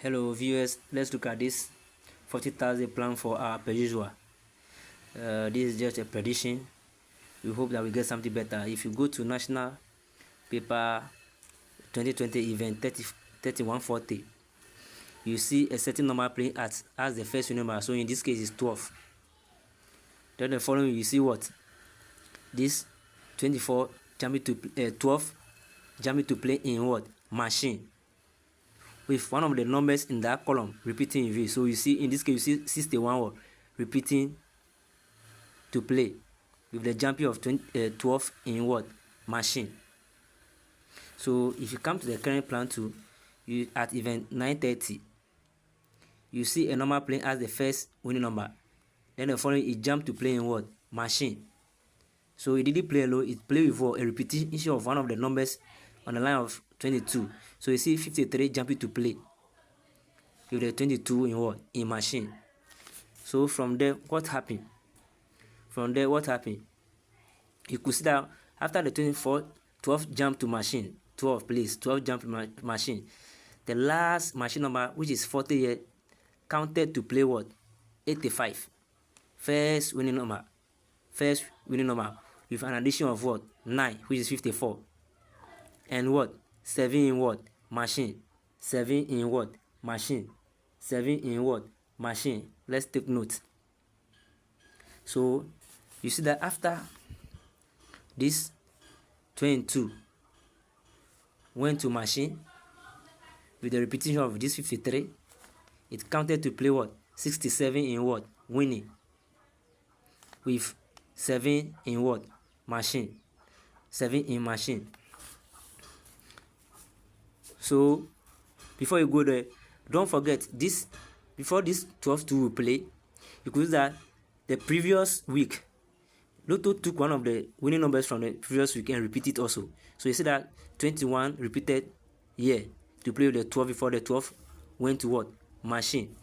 Hello viewers, let's look at this 40,000 plan for our per usual. This is just a prediction. We hope that we get something better. If you go to National Paper 2020 event 3140, you see a certain number playing as the first number. So in this case is 12. Then the following you see what? This 24 jumping to 12 jumping to play in what? Machine. With one of the numbers in that column repeating in V. So you see in this case you see 61 repeating to play with the jumping of 12 in what? Machine. So if you come to the current plan too, you at event 930, you see a number playing as the first winning number. Then the following it jump to play in what? Machine. So it didn't play alone, it played with a repetition of one of the numbers on the line of 22. So you see 53 jumping to play with the 22 in what? In machine. So from there, what happened? You could see that after the 24, 12 jump to machine. 12 please, 12 jump to machine. The last machine number, which is 40 here, counted to play what? 85. First winning number with an addition of what? 9, which is 54. And what? 7 in what? Machine. 7 in what? Machine. 7 in what? Machine. Let's take note. So you see that after this 22 went to machine with the repetition of this 53, it counted to play what? 67 in what? Winning. With 7 in what? Machine. 7 in machine. So before you go there, don't forget this. Before this 12-2 will play, you could use that the previous week Lotto took one of the winning numbers from the previous week and repeat it also. So you see that 21 repeated here to play with the 12 before the 12 went to what? Machine.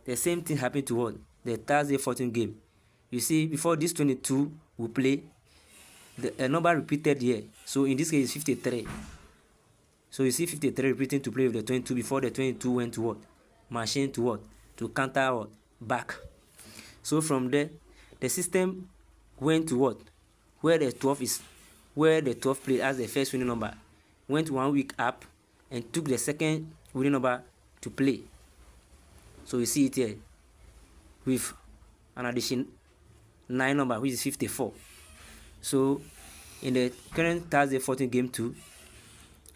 The same thing happened to what? The Thursday 14 game. You see before this 22 will play, a number repeated here. So in this case 53. So you see 53 repeating to play with the 22 before the 22 went to what? Machine to what? To counter what? Back. So from there, the system went to what? Where the 12 played as the first winning number, went 1 week up and took the second winning number to play. So you see it here with an addition 9 number, which is 54. So in the current Thursday 14 game 2,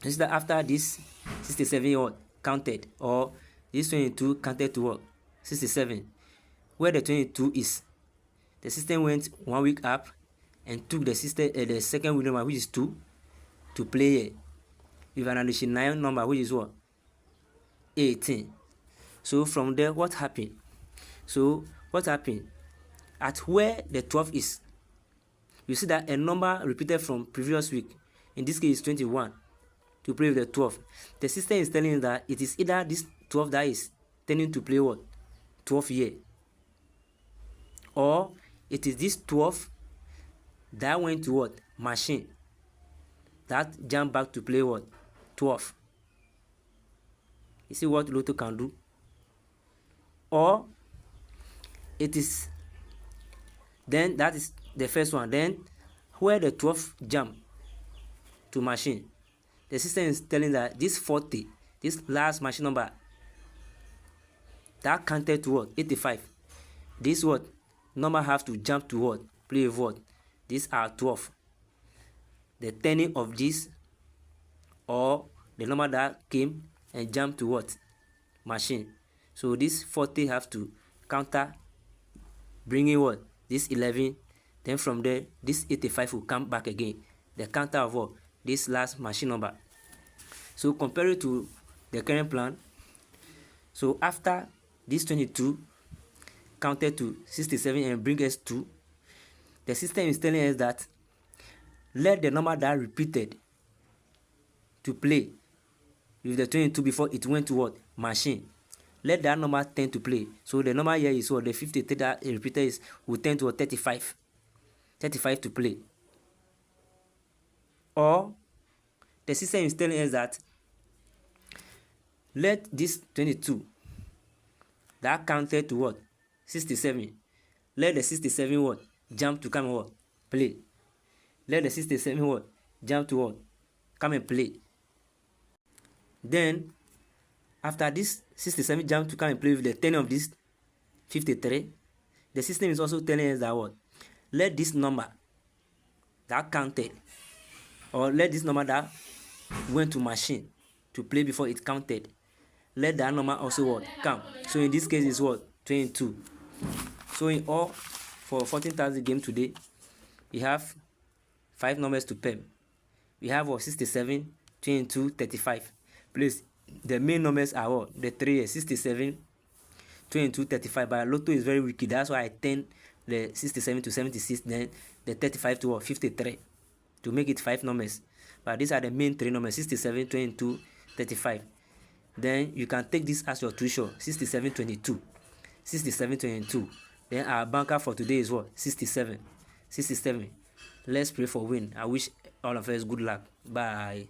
you see that after this 67 what counted, or this 22 counted to what? 67. Where the 22 is, the system went 1 week up and took the second winning number, which is 2, to play here with an addition 9 number, which is what? 18. So from there, what happened? At where the 12 is, you see that a number repeated from previous week, in this case 21, to play with the 12. The system is telling you that it is either this 12 that is turning to play what? 12 here, or it is this 12 that went to what? Machine, that jump back to play what? 12. You see what Lotto can do? Or it is, then that is the first one. Then where the 12 jump to machine, the system is telling that this 40, this last machine number, that counted to what? 85. This what? Number have to jump to what? Play with what? These are 12. The turning of this, or the number that came and jumped to what? Machine. So this 40 have to counter, bringing what? This 11. Then from there, this 85 will come back again. The counter of what? This last machine number. So compare it to the current plan. So after this 22 counted to 67 and bring us 2, the system is telling us that let the number that repeated to play with the 22 before it went to what? Machine. Let that number turn to play. So the number here is what? The 53 that repeated is will turn to 35. 35 to play. Or the system is telling us that let this 22 that counted to what? 67. Let the 67 what? Jump to come and what? Play. Let the 67 what? Jump to what? Come and play. Then, after this 67 jump to come and play with the 10 of this 53, the system is also telling us that what? Let this number that counted, or let this number that went to machine to play before it counted, let that number also what? Come. So in this case is what? 22. So in all, for 14,000 game today, we have 5 numbers to PEM. We have what? 67, 22, 35. Please, the main numbers are what? The 3 67, 22, 35. But Lotto is very wicked. That's why I turn the 67 to 76, then the 35 to what? 53, to make it 5 numbers. But these are the main 3 numbers: 67, 22, 35. Then you can take this as your tuition: 67, 22, 67, 22. Then our banker for today is what? 67, 67. Let's pray for win. I wish all of us good luck. Bye.